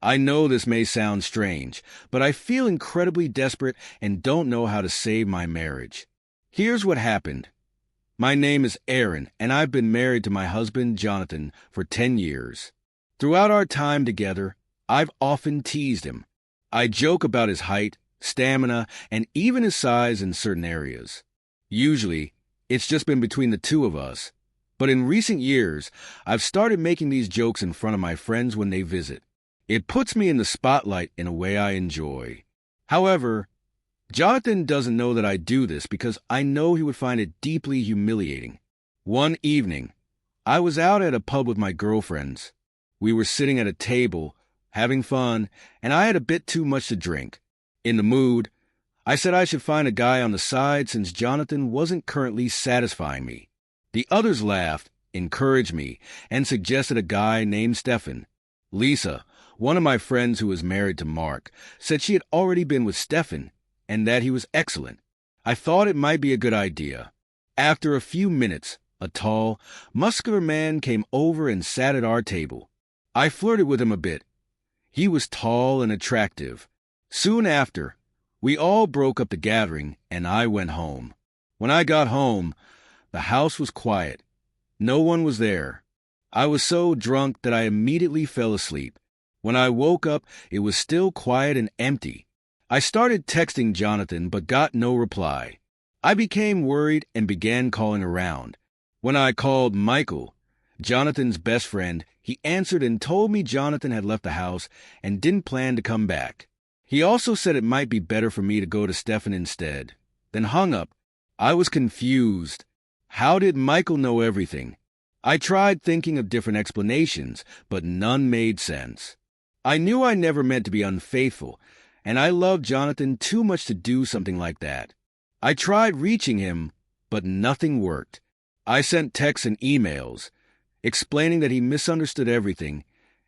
I know this may sound strange, but I feel incredibly desperate and don't know how to save my marriage. Here's what happened. My name is Aaron, and I've been married to my husband, Jonathan, for 10 years. Throughout our time together, I've often teased him. I joke about his height, stamina, and even his size in certain areas. Usually, it's just been between the two of us. But in recent years, I've started making these jokes in front of my friends when they visit. It puts me in the spotlight in a way I enjoy. However, Jonathan doesn't know that I do this because I know he would find it deeply humiliating. One evening, I was out at a pub with my girlfriends. We were sitting at a table, having fun, and I had a bit too much to drink. In the mood, I said I should find a guy on the side since Jonathan wasn't currently satisfying me. The others laughed, encouraged me, and suggested a guy named Stefan. Lisa, one of my friends who was married to Mark, said she had already been with Stefan and that he was excellent. I thought it might be a good idea. After a few minutes, a tall, muscular man came over and sat at our table. I flirted with him a bit. He was tall and attractive. Soon after, we all broke up the gathering and I went home. When I got home, the house was quiet. No one was there. I was so drunk that I immediately fell asleep. When I woke up, it was still quiet and empty. I started texting Jonathan but got no reply. I became worried and began calling around. When I called Michael, Jonathan's best friend, he answered and told me Jonathan had left the house and didn't plan to come back. He also said it might be better for me to go to Stefan instead. Then hung up. I was confused. How did Michael know everything? I tried thinking of different explanations, but none made sense. I knew I never meant to be unfaithful, and I loved Jonathan too much to do something like that. I tried reaching him, but nothing worked. I sent texts and emails, explaining that he misunderstood everything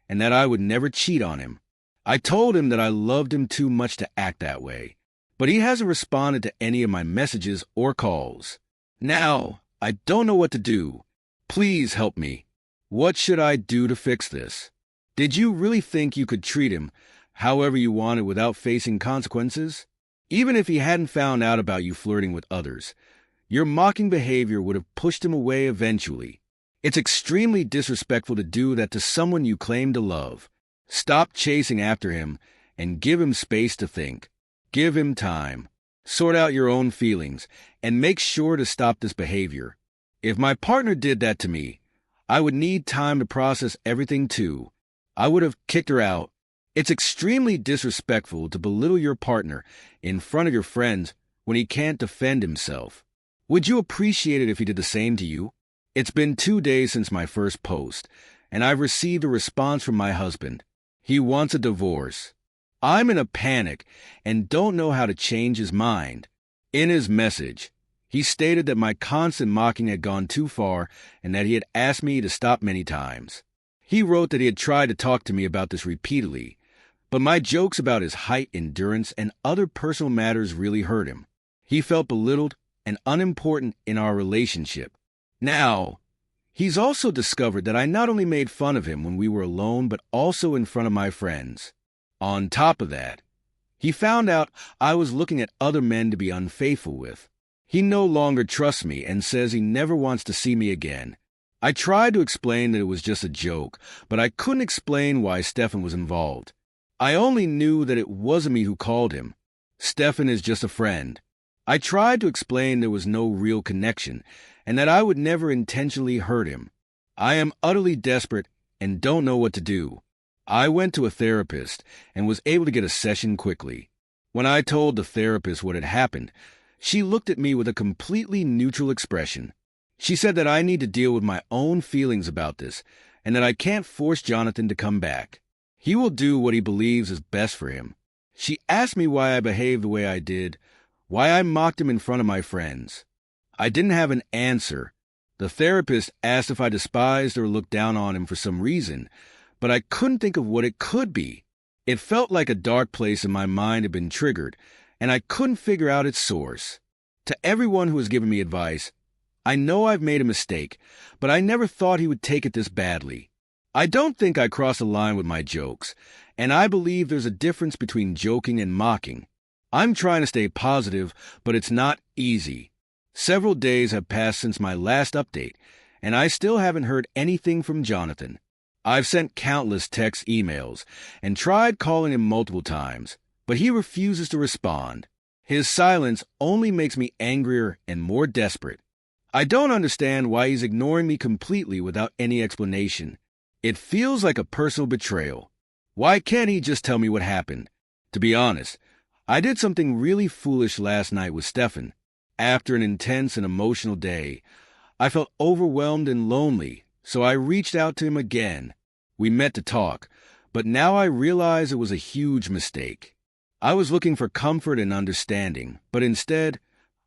and that I would never cheat on him. I told him that I loved him too much to act that way, but he hasn't responded to any of my messages or calls. Now, I don't know what to do. Please help me. What should I do to fix this? Did you really think you could treat him however you wanted without facing consequences? Even if he hadn't found out about you flirting with others, your mocking behavior would have pushed him away eventually. It's extremely disrespectful to do that to someone you claim to love. Stop chasing after him and give him space to think. Give him time. Sort out your own feelings and make sure to stop this behavior. If my partner did that to me, I would need time to process everything too. I would have kicked her out. It's extremely disrespectful to belittle your partner in front of your friends when he can't defend himself. Would you appreciate it if he did the same to you? It's been 2 days since my first post, and I've received a response from my husband. He wants a divorce. I'm in a panic and don't know how to change his mind. In his message, he stated that my constant mocking had gone too far and that he had asked me to stop many times. He wrote that he had tried to talk to me about this repeatedly, but my jokes about his height, endurance, and other personal matters really hurt him. He felt belittled and unimportant in our relationship. Now, he's also discovered that I not only made fun of him when we were alone, but also in front of my friends. On top of that, he found out I was looking at other men to be unfaithful with. He no longer trusts me and says he never wants to see me again. I tried to explain that it was just a joke, but I couldn't explain why Stefan was involved. I only knew that it wasn't me who called him. Stefan is just a friend. I tried to explain there was no real connection and that I would never intentionally hurt him. I am utterly desperate and don't know what to do. I went to a therapist and was able to get a session quickly. When I told the therapist what had happened, she looked at me with a completely neutral expression. She said that I need to deal with my own feelings about this and that I can't force Jonathan to come back. He will do what he believes is best for him. She asked me why I behaved the way I did, why I mocked him in front of my friends. I didn't have an answer. The therapist asked if I despised or looked down on him for some reason, but I couldn't think of what it could be. It felt like a dark place in my mind had been triggered, and I couldn't figure out its source. To everyone who has given me advice, I know I've made a mistake, but I never thought he would take it this badly. I don't think I crossed the line with my jokes, And I believe there's a difference between joking and mocking. I'm trying to stay positive, but it's not easy. Several days have passed since my last update, and I still haven't heard anything from Jonathan. I've sent countless text emails and tried calling him multiple times, but he refuses to respond. His silence only makes me angrier and more desperate. I don't understand why he's ignoring me completely without any explanation. It feels like a personal betrayal. Why can't he just tell me what happened? To be honest, I did something really foolish last night with Stefan. After an intense and emotional day, I felt overwhelmed and lonely, so I reached out to him again. We met to talk, but now I realize it was a huge mistake. I was looking for comfort and understanding, but instead,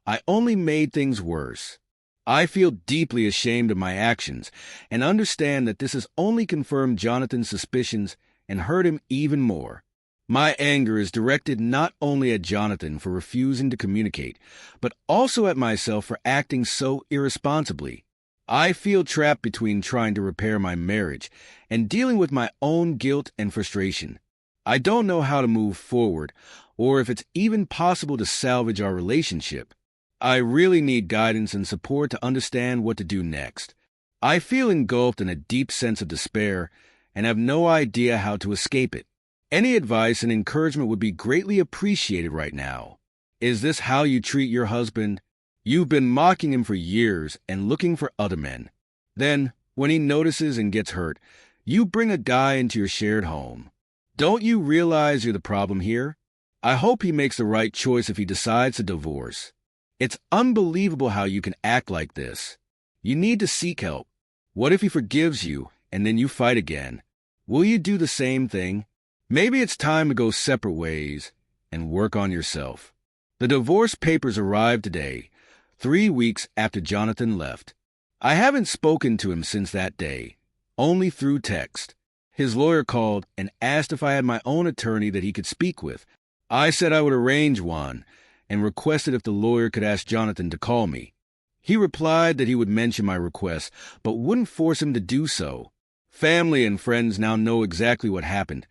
I only made things worse. I feel deeply ashamed of my actions and understand that this has only confirmed Jonathan's suspicions and hurt him even more. My anger is directed not only at Jonathan for refusing to communicate, but also at myself for acting so irresponsibly. I feel trapped between trying to repair my marriage and dealing with my own guilt and frustration. I don't know how to move forward, or if it's even possible to salvage our relationship. I really need guidance and support to understand what to do next. I feel engulfed in a deep sense of despair and have no idea how to escape it. Any advice and encouragement would be greatly appreciated right now. Is this how you treat your husband? You've been mocking him for years and looking for other men. Then, when he notices and gets hurt, you bring a guy into your shared home. Don't you realize you're the problem here? I hope he makes the right choice if he decides to divorce. It's unbelievable how you can act like this. You need to seek help. What if he forgives you and then you fight again? Will you do the same thing? Maybe it's time to go separate ways and work on yourself. The divorce papers arrived today, 3 weeks after Jonathan left. I haven't spoken to him since that day, only through text. His lawyer called and asked if I had my own attorney that he could speak with. I said I would arrange one and requested if the lawyer could ask Jonathan to call me. He replied that he would mention my request, but wouldn't force him to do so. Family and friends now know exactly what happened,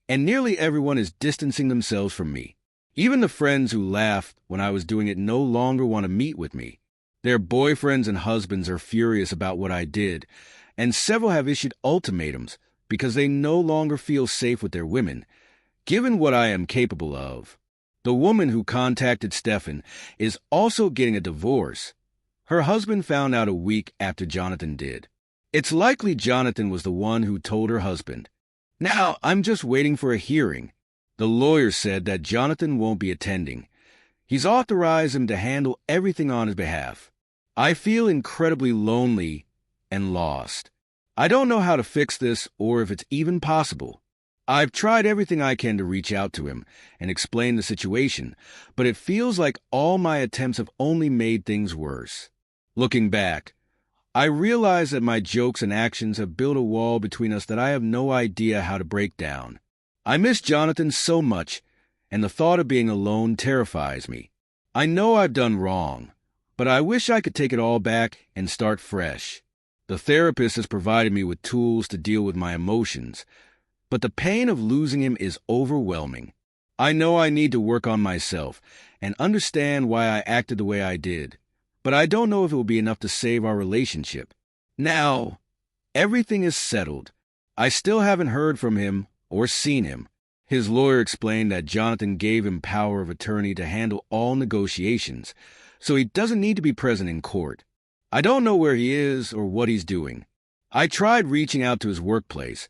and nearly everyone is distancing themselves from me. Even the friends who laughed when I was doing it no longer want to meet with me. Their boyfriends and husbands are furious about what I did, and several have issued ultimatums because they no longer feel safe with their women, given what I am capable of. The woman who contacted Stefan is also getting a divorce. Her husband found out a week after Jonathan did. It's likely Jonathan was the one who told her husband. Now, I'm just waiting for a hearing. The lawyer said that Jonathan won't be attending. He's authorized him to handle everything on his behalf. I feel incredibly lonely and lost. I don't know how to fix this or if it's even possible. I've tried everything I can to reach out to him and explain the situation, but it feels like all my attempts have only made things worse. Looking back, I realize that my jokes and actions have built a wall between us that I have no idea how to break down. I miss Jonathan so much, and the thought of being alone terrifies me. I know I've done wrong, but I wish I could take it all back and start fresh. The therapist has provided me with tools to deal with my emotions, but the pain of losing him is overwhelming. I know I need to work on myself and understand why I acted the way I did, but I don't know if it will be enough to save our relationship. Now, everything is settled. I still haven't heard from him or seen him. His lawyer explained that Jonathan gave him power of attorney to handle all negotiations, so he doesn't need to be present in court. I don't know where he is or what he's doing. I tried reaching out to his workplace,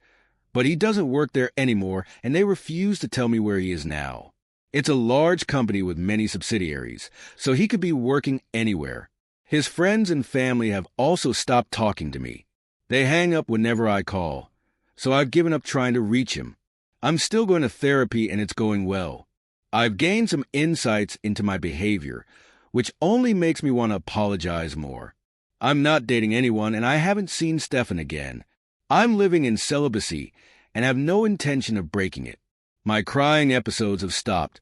but he doesn't work there anymore, and they refuse to tell me where he is now. It's a large company with many subsidiaries, so he could be working anywhere. His friends and family have also stopped talking to me. They hang up whenever I call, so I've given up trying to reach him. I'm still going to therapy and it's going well. I've gained some insights into my behavior, which only makes me want to apologize more. I'm not dating anyone and I haven't seen Stefan again. I'm living in celibacy and have no intention of breaking it. My crying episodes have stopped,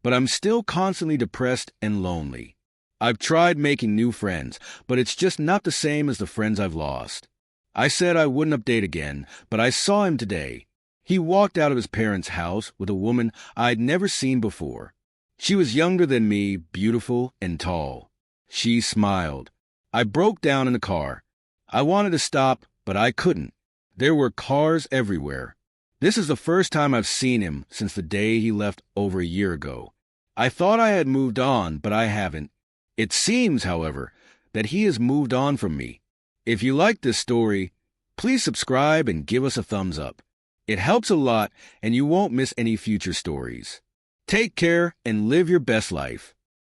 but I'm still constantly depressed and lonely. I've tried making new friends, but it's just not the same as the friends I've lost. I said I wouldn't update again, but I saw him today. He walked out of his parents' house with a woman I'd never seen before. She was younger than me, beautiful and tall. She smiled. I broke down in the car. I wanted to stop, but I couldn't. There were cars everywhere. This is the first time I've seen him since the day he left over a year ago. I thought I had moved on, but I haven't. It seems, however, that he has moved on from me. If you like this story, please subscribe and give us a thumbs up. It helps a lot, and you won't miss any future stories. Take care and live your best life.